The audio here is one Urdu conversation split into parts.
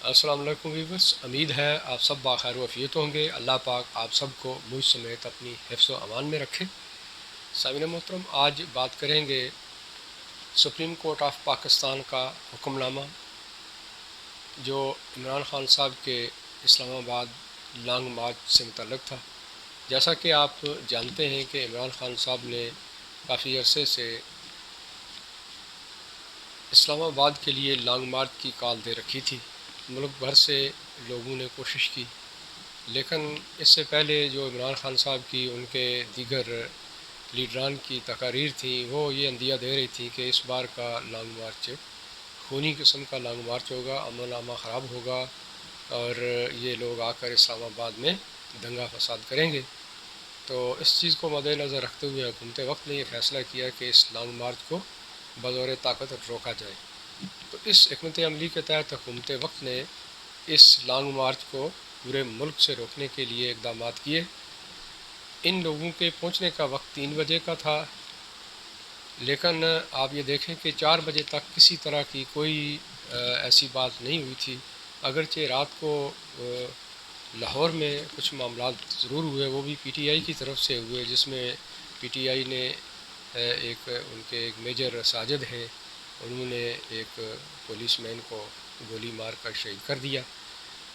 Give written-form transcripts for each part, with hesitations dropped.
السلام علیکم ویورس، امید ہے آپ سب باخیر و عافیت ہوں گے۔ اللہ پاک آپ سب کو مجھ سمیت اپنی حفظ و امان میں رکھے۔ سامعین محترم، آج بات کریں گے سپریم کورٹ آف پاکستان کا حکم نامہ جو عمران خان صاحب کے اسلام آباد لانگ مارچ سے متعلق تھا۔ جیسا کہ آپ جانتے ہیں کہ عمران خان صاحب نے کافی عرصے سے اسلام آباد کے لیے لانگ مارچ کی کال دے رکھی تھی۔ ملک بھر سے لوگوں نے کوشش کی، لیکن اس سے پہلے جو عمران خان صاحب کی ان کے دیگر لیڈران کی تقاریر تھیں وہ یہ عندیہ دے رہی تھیں کہ اس بار کا لانگ مارچ خونی قسم کا لانگ مارچ ہوگا، امن و امان خراب ہوگا اور یہ لوگ آ کر اسلام آباد میں دنگا فساد کریں گے۔ تو اس چیز کو مد نظر رکھتے ہوئے حکومت وقت نے یہ فیصلہ کیا کہ اس لانگ مارچ کو بزور طاقت روکا جائے۔ تو اس حکمت عملی کے تحت حکومت وقت نے اس لانگ مارچ کو پورے ملک سے روکنے کے لیے اقدامات کیے۔ ان لوگوں کے پہنچنے کا وقت 3 بجے کا تھا، لیکن آپ یہ دیکھیں کہ 4 بجے تک کسی طرح کی کوئی ایسی بات نہیں ہوئی تھی۔ اگرچہ رات کو لاہور میں کچھ معاملات ضرور ہوئے، وہ بھی پی ٹی آئی کی طرف سے ہوئے، جس میں پی ٹی آئی نے ان کے ایک میجر ساجد ہیں، انہوں نے ایک پولیس مین کو گولی مار کر شہید کر دیا۔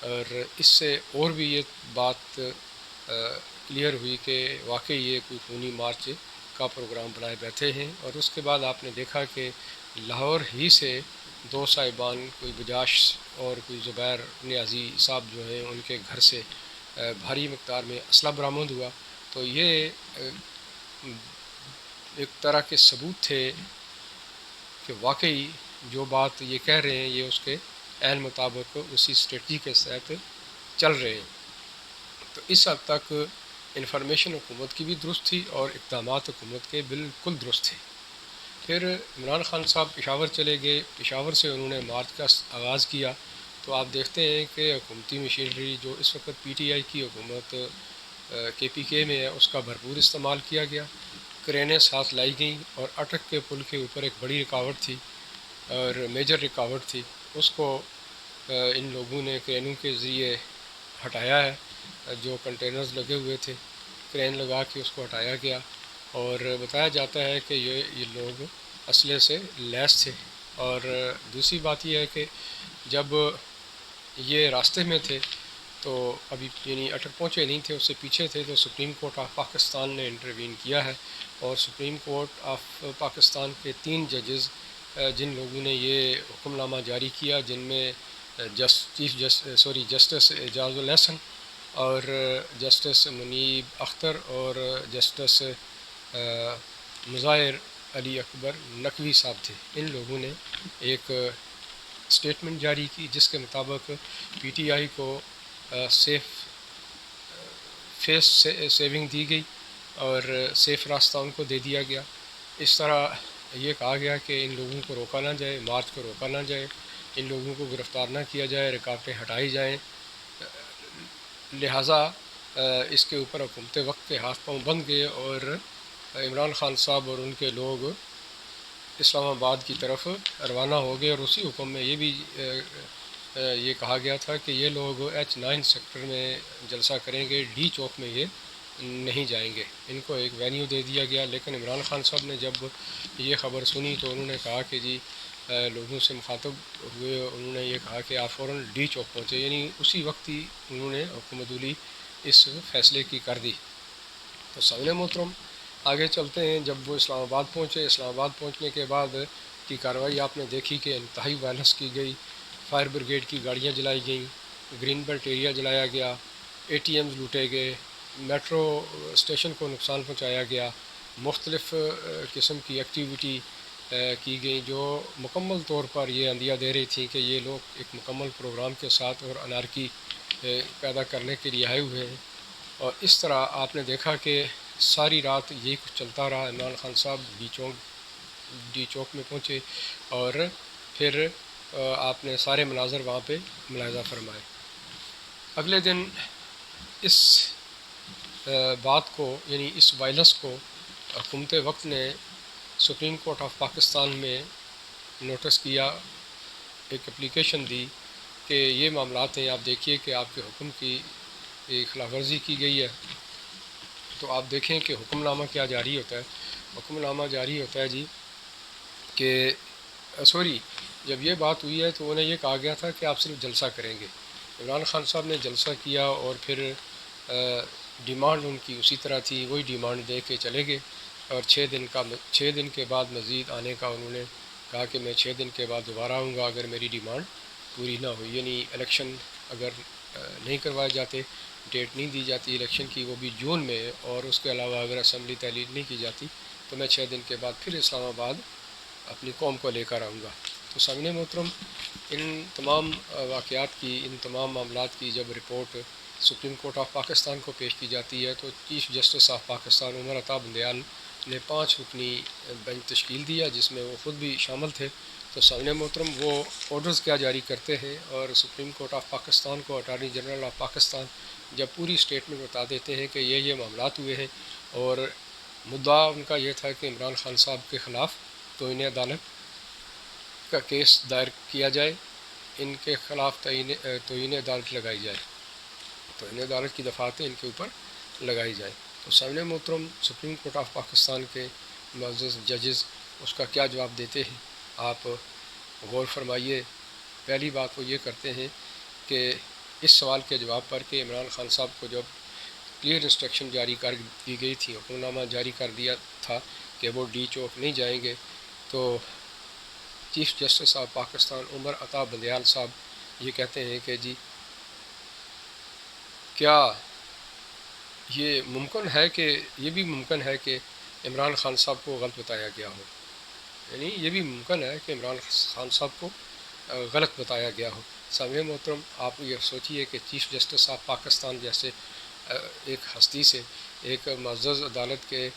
اور اس سے اور بھی یہ بات کلیئر ہوئی کہ واقعی یہ کوئی خونی مارچ کا پروگرام بنائے بیٹھے ہیں۔ اور اس کے بعد آپ نے دیکھا کہ لاہور ہی سے 2 صاحبان، کوئی بجاش اور کوئی زبیر نیازی صاحب جو ہیں، ان کے گھر سے بھاری مقدار میں اسلحہ برآمد ہوا۔ تو یہ ایک طرح کے ثبوت تھے کہ واقعی جو بات یہ کہہ رہے ہیں یہ اس کے عین مطابق اسی اسٹریٹجی کے تحت چل رہے ہیں۔ تو اس حد تک انفارمیشن حکومت کی بھی درست تھی اور اقدامات حکومت کے بالکل درست تھے۔ پھر عمران خان صاحب پشاور چلے گئے، پشاور سے انہوں نے مارچ کا آغاز کیا۔ تو آپ دیکھتے ہیں کہ حکومتی مشینری جو اس وقت پی ٹی آئی کی حکومت کے پی کے میں ہے، اس کا بھرپور استعمال کیا گیا۔ کرینیں ساتھ لائی گئیں اور اٹک کے پل کے اوپر ایک بڑی رکاوٹ تھی اور میجر رکاوٹ تھی، اس کو ان لوگوں نے کرینوں کے ذریعے ہٹایا ہے۔ جو کنٹینرز لگے ہوئے تھے، کرین لگا کے اس کو ہٹایا گیا، اور بتایا جاتا ہے کہ یہ لوگ اسلحے سے لیس تھے۔ اور دوسری بات یہ ہے کہ جب یہ راستے میں تھے تو ابھی یعنی اٹک پہنچے نہیں تھے، اس سے پیچھے تھے، تو سپریم کورٹ آف پاکستان نے انٹروین کیا ہے، اور سپریم کورٹ آف پاکستان کے 3 ججز جن لوگوں نے یہ حکم نامہ جاری کیا، جن میں جسٹس اعجاز الاحسن اور جسٹس منیب اختر اور جسٹس مظاہر علی اکبر نقوی صاحب تھے، ان لوگوں نے ایک اسٹیٹمنٹ جاری کی جس کے مطابق پی ٹی آئی کو فیس سیونگ دی گئی اور سیف راستہ ان کو دے دیا گیا۔ اس طرح یہ کہا گیا کہ ان لوگوں کو روکا نہ جائے، مارچ کو روکا نہ جائے، ان لوگوں کو گرفتار نہ کیا جائے، رکاوٹیں ہٹائی جائیں۔ لہٰذا اس کے اوپر حکومت وقت کے ہاتھ پاؤں بند گئے اور عمران خان صاحب اور ان کے لوگ اسلام آباد کی طرف روانہ ہو گئے۔ اور اسی حکم میں یہ بھی یہ کہا گیا تھا کہ یہ لوگ H9 سیکٹر میں جلسہ کریں گے، ڈی چوک میں یہ نہیں جائیں گے، ان کو ایک وینیو دے دیا گیا۔ لیکن عمران خان صاحب نے جب یہ خبر سنی تو انہوں نے کہا کہ جی لوگوں سے مخاطب ہوئے، انہوں نے یہ کہا کہ آپ فوراً ڈی چوک پہنچے، یعنی اسی وقت ہی انہوں نے حکم عدولی اس فیصلے کی کر دی۔ تو سامعین محترم، آگے چلتے ہیں۔ جب وہ اسلام آباد پہنچے، اسلام آباد پہنچنے کے بعد کی کارروائی آپ نے دیکھی کہ انتہائی وائلنس کی گئی، فائر بریگیڈ کی گاڑیاں جلائی گئیں، گرین بیلٹ ایریا جلایا گیا، اے ٹی ایمز لوٹے گئے، میٹرو اسٹیشن کو نقصان پہنچایا گیا، مختلف قسم کی ایکٹیویٹی کی گئی جو مکمل طور پر یہ عندیہ دے رہی تھیں کہ یہ لوگ ایک مکمل پروگرام کے ساتھ اور انارکی پیدا کرنے کے لیے آئے ہوئے ہیں۔ اور اس طرح آپ نے دیکھا کہ ساری رات یہی کچھ چلتا رہا۔ عمران خان صاحب ڈی چوک میں پہنچے اور پھر آپ نے سارے مناظر وہاں پہ ملاحظہ فرمائے۔ اگلے دن اس بات کو یعنی اس وائلنس کو حکومت وقت نے سپریم کورٹ آف پاکستان میں نوٹس کیا، ایک اپلیکیشن دی کہ یہ معاملات ہیں، آپ دیکھیے کہ آپ کے حکم کی خلاف ورزی کی گئی ہے، تو آپ دیکھیں کہ حکم نامہ کیا جاری ہوتا ہے۔ حکم نامہ جاری ہوتا ہے جی کہ سوری، جب یہ بات ہوئی ہے تو انہیں یہ کہا گیا تھا کہ آپ صرف جلسہ کریں گے۔ عمران خان صاحب نے جلسہ کیا اور پھر ڈیمانڈ ان کی اسی طرح تھی، وہی ڈیمانڈ دے کے چلے گئے، اور 6 دن کے بعد مزید آنے کا انہوں نے کہا کہ میں 6 دن کے بعد دوبارہ آؤں گا اگر میری ڈیمانڈ پوری نہ ہوئی، یعنی الیکشن اگر نہیں کروائے جاتے، ڈیٹ نہیں دی جاتی الیکشن کی، وہ بھی جون میں، اور اس کے علاوہ اگر اسمبلی تحلیل نہیں کی جاتی تو میں 6 دن کے بعد پھر اسلام آباد اپنی قوم کو لے کر آؤں گا۔ تو سامعین محترم، ان تمام واقعات کی، ان تمام معاملات کی جب report supreme court of Pakistan کو پیش کی جاتی ہے تو chief justice of Pakistan Umar Ata Bandial نے 5 رکنی بینچ تشکیل دیا، جس میں وہ خود بھی شامل تھے۔ تو سامعین محترم، وہ آرڈرز کیا جاری کرتے ہیں، اور سپریم کورٹ آف پاکستان کو اٹارنی جنرل آف پاکستان جب پوری اسٹیٹمنٹ بتا دیتے ہیں کہ یہ معاملات ہوئے ہیں، اور مدعا ان کا یہ تھا کہ عمران خان صاحب کے خلاف توہین عدالت کا کیس دائر کیا جائے، ان کے خلاف توہین عدالت لگائی جائے، توہین عدالت کی دفعاتیں ان کے اوپر لگائی جائیں۔ تو سامعین محترم، سپریم کورٹ آف پاکستان کے معزز ججز اس کا کیا جواب دیتے ہیں، آپ غور فرمائیے۔ پہلی بات وہ یہ کرتے ہیں کہ اس سوال کے جواب پر کہ عمران خان صاحب کو جب کلیئر انسٹرکشن جاری کر دی گئی تھی، حکم نامہ جاری کر دیا تھا کہ وہ ڈی چوک نہیں جائیں گے، تو chief justice of Pakistan Umar Ata Bandial صاحب یہ کہتے ہیں کہ جی کیا یہ ممکن ہے کہ یہ بھی ممکن ہے کہ عمران خان صاحب کو غلط بتایا گیا ہو، یعنی یہ بھی ممکن ہے کہ عمران خان صاحب کو غلط بتایا گیا ہو۔ سامعین محترم، آپ یہ سوچیے کہ چیف جسٹس آف پاکستان جیسے ایک ہستی سے، ایک معزز عدالت کے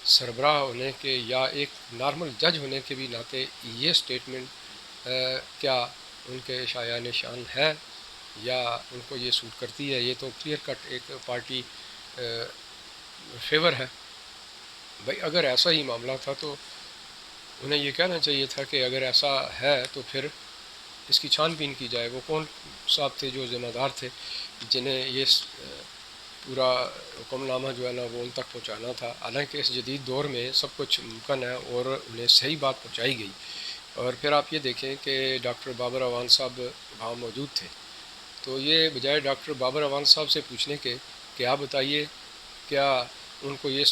سربراہ ہونے کے یا ایک نارمل جج ہونے کے بھی ناطے یہ سٹیٹمنٹ کیا ان کے شایان شان ہے یا ان کو یہ سوٹ کرتی ہے؟ یہ تو کلیئر کٹ ایک پارٹی فیور ہے۔ بھائی اگر ایسا ہی معاملہ تھا تو انہیں یہ کہنا چاہیے تھا کہ اگر ایسا ہے تو پھر اس کی چھان بین کی جائے، وہ کون صاحب تھے جو ذمہ دار تھے جنہیں یہ پورا حکم نامہ جو ہے نا وہ ان تک پہنچانا تھا۔ حالانکہ اس جدید دور میں سب کچھ ممکن ہے اور انہیں صحیح بات پہنچائی گئی۔ اور پھر آپ یہ دیکھیں کہ ڈاکٹر بابر اعوان صاحب وہاں موجود تھے، تو یہ بجائے ڈاکٹر بابر اعوان صاحب سے پوچھنے کے کہ آپ بتائیے کیا ان کو یہ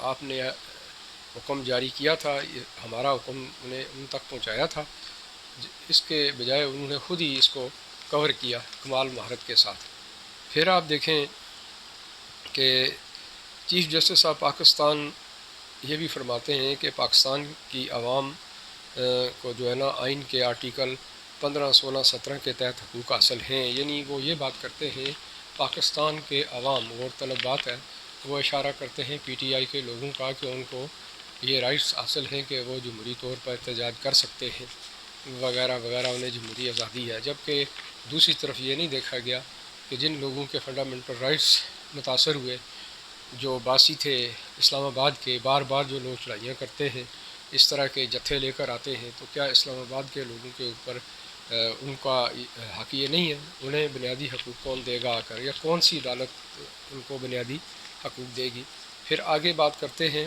آپ نے حکم جاری کیا تھا، ہمارا حکم انہیں ان تک پہنچایا تھا، اس کے بجائے انہوں نے خود ہی اس کو کور کیا کمال مہارت کے ساتھ۔ پھر آپ دیکھیں کہ چیف جسٹس آف پاکستان یہ بھی فرماتے ہیں کہ پاکستان کی عوام کو جو ہے نا آئین کے آرٹیکل 15، 16، 17 کے تحت حقوق حاصل ہیں، یعنی وہ یہ بات کرتے ہیں پاکستان کے عوام، غور طلب بات ہے، وہ اشارہ کرتے ہیں پی ٹی آئی کے لوگوں کا کہ ان کو یہ رائٹس حاصل ہیں کہ وہ جمہوری طور پر احتجاج کر سکتے ہیں وغیرہ وغیرہ، انہیں جمہوری آزادی ہے، جبکہ دوسری طرف یہ نہیں دیکھا گیا کہ جن لوگوں کے فنڈامنٹل رائٹس متاثر ہوئے، جو باسی تھے اسلام آباد کے، بار بار جو لوگ چڑھائیاں کرتے ہیں، اس طرح کے جتھے لے کر آتے ہیں، تو کیا اسلام آباد کے لوگوں کے اوپر ان کا حق یہ نہیں ہے؟ انہیں بنیادی حقوق کون دے گا آ کر، یا کون سی عدالت ان کو بنیادی حقوق دے گی؟ پھر آگے بات کرتے ہیں،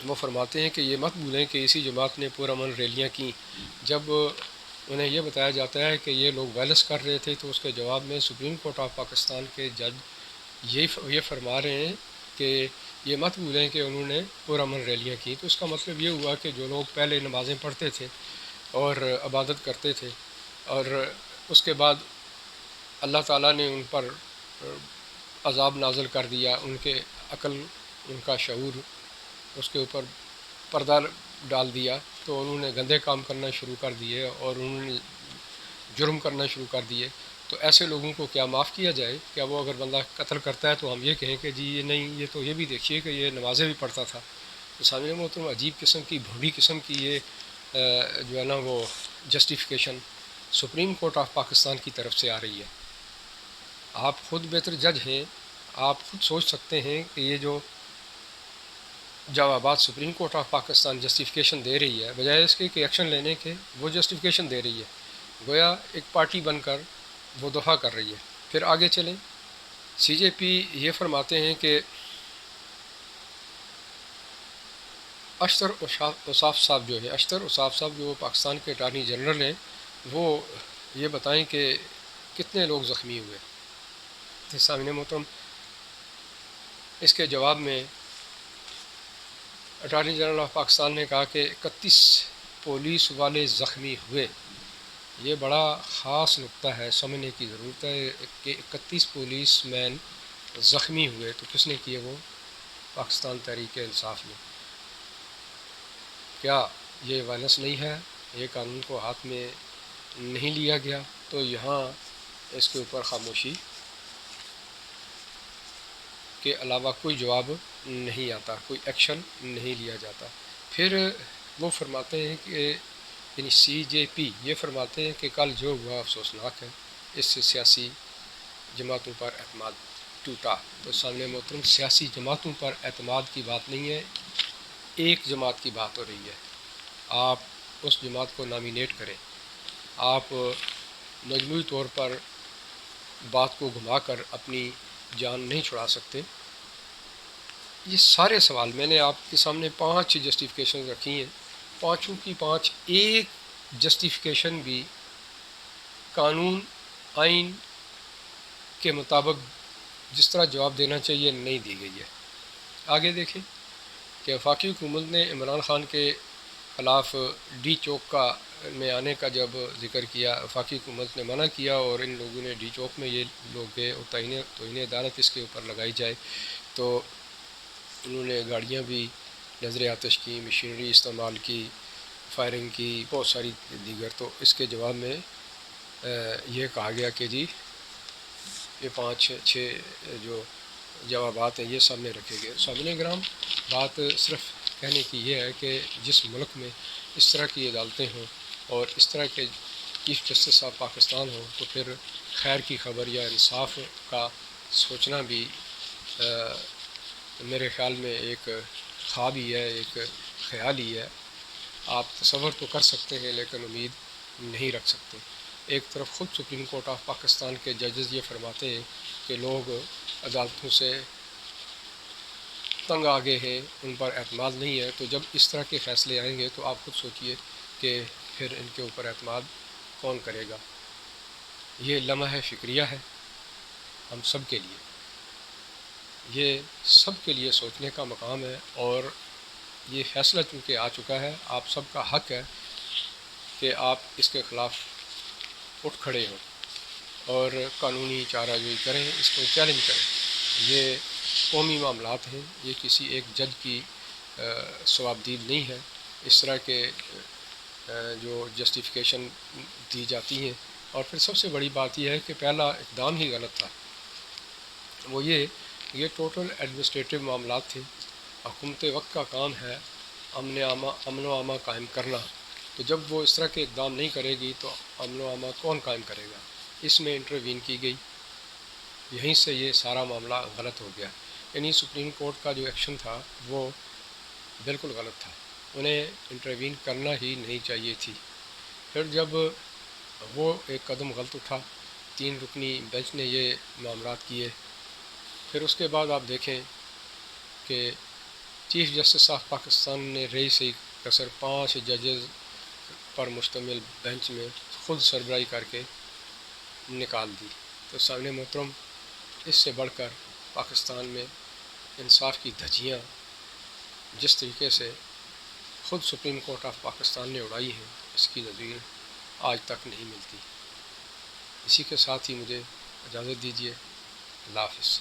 وہ فرماتے ہیں کہ یہ مت بھولیں کہ اسی جماعت نے پرامن ریلیاں کیں۔ جب انہیں یہ بتایا جاتا ہے کہ یہ لوگ وائلنس کر رہے تھے تو اس کے جواب میں سپریم کورٹ آف پاکستان کے جج یہ فرما رہے ہیں کہ یہ مت بھولیں کہ انہوں نے پرامن ریلیاں کی۔ تو اس کا مطلب یہ ہوا کہ جو لوگ پہلے نمازیں پڑھتے تھے اور عبادت کرتے تھے، اور اس کے بعد اللہ تعالیٰ نے ان پر عذاب نازل کر دیا، ان کے عقل، ان کا شعور، اس کے اوپر پردہ ڈال دیا، تو انہوں نے گندے کام کرنا شروع کر دیے اور انہوں نے جرم کرنا شروع کر دیے۔ تو ایسے لوگوں کو کیا معاف کیا جائے؟ کیا وہ اگر بندہ قتل کرتا ہے تو ہم یہ کہیں کہ جی یہ نہیں، یہ تو یہ بھی دیکھیے کہ یہ نمازیں بھی پڑھتا تھا؟ تو سامعین محترم، عجیب قسم کی، بھونڈی قسم کی یہ جو ہے نا وہ justification supreme court of Pakistan کی طرف سے آ رہی ہے۔ آپ خود بہتر جج ہیں، آپ خود سوچ سکتے ہیں کہ یہ جو جوابات supreme court of Pakistan justification دے رہی ہے، بجائے اس کے کہ ایکشن لینے کے، وہ جسٹیفیکیشن دے رہی ہے۔ گویا ایک پارٹی بن کر وہ دفاع کر رہی ہے۔ پھر آگے چلیں، سی جے پی یہ فرماتے ہیں کہ اشتر اوصاف صاحب جو ہے، اشتر اوصاف صاحب جو پاکستان کے اٹارنی جنرل ہیں، وہ یہ بتائیں کہ کتنے لوگ زخمی ہوئے۔ سامعین محترم، اس کے جواب میں اٹارنی جنرل آف پاکستان نے کہا کہ 31 پولیس والے زخمی ہوئے۔ یہ بڑا خاص نقطہ ہے، سمجھنے کی ضرورت ہے کہ 31 پولیس مین زخمی ہوئے تو کس نے کیے؟ وہ پاکستان تحریک انصاف نے۔ کیا یہ وائلنس نہیں ہے؟ یہ قانون کو ہاتھ میں نہیں لیا گیا؟ تو یہاں اس کے اوپر خاموشی کے علاوہ کوئی جواب نہیں آتا، کوئی ایکشن نہیں لیا جاتا۔ پھر وہ فرماتے ہیں کہ یعنی سی جے پی یہ فرماتے ہیں کہ کل جو ہوا افسوسناک ہے، اس سے سیاسی جماعتوں پر اعتماد ٹوٹا۔ تو سامنے محترم، سیاسی جماعتوں پر اعتماد کی بات نہیں ہے، ایک جماعت کی بات ہو رہی ہے۔ آپ اس جماعت کو نامینیٹ کریں، آپ مجموعی طور پر بات کو گھما کر اپنی جان نہیں چھڑا سکتے۔ یہ سارے سوال میں نے آپ کے سامنے 5 جسٹیفیکیشن رکھی ہیں، پانچوں کی 5 ایک جسٹیفیکیشن بھی قانون آئین کے مطابق جس طرح جواب دینا چاہیے نہیں دی گئی ہے۔ آگے دیکھیں کہ وفاقی حکومت نے عمران خان کے خلاف ڈی چوک میں آنے کا جب ذکر کیا، وفاقی حکومت نے منع کیا اور ان لوگوں نے ڈی چوک میں یہ لوگ گئے اور توہین عدالت اس کے اوپر لگائی جائے، تو انہوں نے گاڑیاں بھی نظر آتش کی، مشینری استعمال کی، فائرنگ کی، بہت ساری دیگر۔ تو اس کے جواب میں یہ کہا گیا کہ جی یہ 5-6 جو جوابات ہیں یہ سامنے رکھے گئے۔ سامعین کرام، بات صرف کہنے کی یہ ہے کہ جس ملک میں اس طرح کی عدالتیں ہوں اور اس طرح کے چیف جسٹس آف پاکستان ہوں تو پھر خیر کی خبر یا انصاف کا سوچنا بھی میرے خیال میں ایک خواب ہی ہے، ایک خیال ہی ہے۔ آپ تصور تو کر سکتے ہیں لیکن امید نہیں رکھ سکتے۔ ایک طرف خود سپریم کورٹ آف پاکستان کے ججز یہ فرماتے ہیں کہ لوگ عدالتوں سے تنگ آگے ہیں، ان پر اعتماد نہیں ہے، تو جب اس طرح کے فیصلے آئیں گے تو آپ خود سوچئے کہ پھر ان کے اوپر اعتماد کون کرے گا۔ یہ لمحہ فکریہ ہے ہم سب کے لیے، یہ سب کے لیے سوچنے کا مقام ہے، اور یہ فیصلہ چونکہ آ چکا ہے، آپ سب کا حق ہے کہ آپ اس کے خلاف اٹھ کھڑے ہوں اور قانونی چارہ جوئی کریں، اس کو چیلنج کریں۔ یہ قومی معاملات ہیں، یہ کسی ایک جج کی ثوابدید نہیں ہے۔ اس طرح کے جو جسٹیفیکیشن دی جاتی ہیں، اور پھر سب سے بڑی بات یہ ہے کہ پہلا اقدام ہی غلط تھا۔ وہ یہ ٹوٹل ایڈمنسٹریٹو معاملات تھے۔ حکومت وقت کا کام ہے امن و امان قائم کرنا، تو جب وہ اس طرح کے اقدام نہیں کرے گی تو امن و امان کون قائم کرے گا؟ اس میں انٹروین کی گئی، یہیں سے یہ سارا معاملہ غلط ہو گیا۔ یعنی سپریم کورٹ کا جو ایکشن تھا وہ بالکل غلط تھا، انہیں انٹروین کرنا ہی نہیں چاہیے تھی۔ پھر جب وہ ایک قدم غلط اٹھا، 3 رکنی بینچ نے یہ معاملات کیے، پھر اس کے بعد آپ دیکھیں کہ چیف جسٹس آف پاکستان نے رئی سے کثر 5 ججز پر مشتمل بینچ میں خود سربراہی کر کے نکال دی۔ تو سامعین محترم، اس سے بڑھ کر پاکستان میں انصاف کی دھجیاں جس طریقے سے خود سپریم کورٹ آف پاکستان نے اڑائی ہیں، اس کی نظیر آج تک نہیں ملتی۔ اسی کے ساتھ ہی مجھے اجازت دیجیے، اللہ حافظ۔